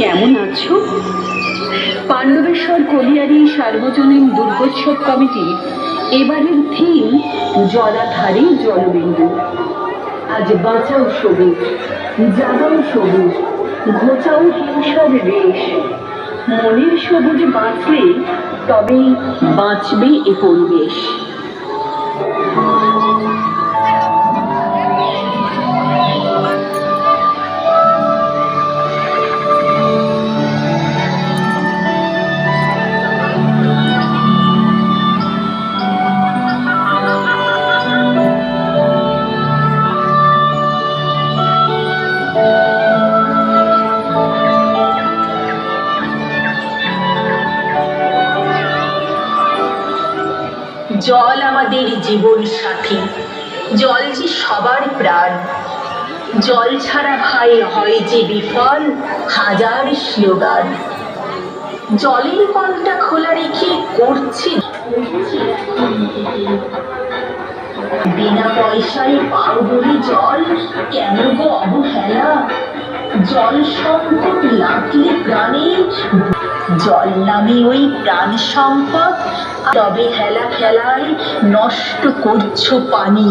কেমন আছো? পাণ্ডবেশ্বর কলিয়ারি সার্বজনীন দুর্গোৎসব কমিটির এবারের থিম জলাধারে জলবিন্দু। আজ বাঁচাও সবুজ, জাগাও সবুজ, ঘোচাও হিংসার রেশ। মনের সবুজ বাঁচলে তবেই বাঁচবে এ পরিবেশ। জল আমাদের জীবন সাথী, জল যে সবার প্রাণ। জল ছাড়া ভাই হয় যে বিফল হাজার স্লোগান। জলের কলটা খোলা রেখে করছি বিনা পয়সায় পাও বলে জল, কেন গো অবহেলা? জল সংকট লাগলে প্রাণে জল নামে ওই প্রাণ সম্পদ, তবে হেলা খেলায় নষ্ট করছো পানি।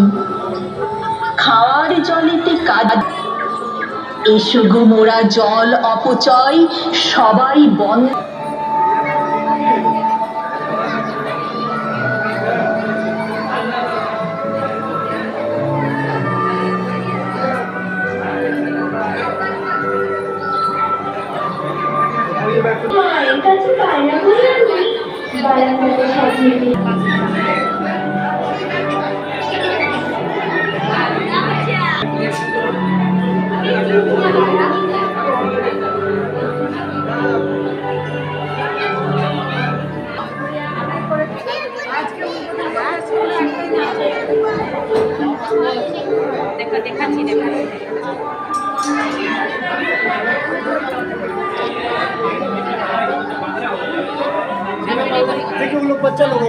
খাওয়ার জলেতে কাজ এসো গো মোরা জল অপচয় সবাই বন্ধ। মায়ের কাছে বায়না করে আমি বারান্দাতে সাজিয়ে দিই। দেখাচ্ছি देखो लोग बच्चा लोग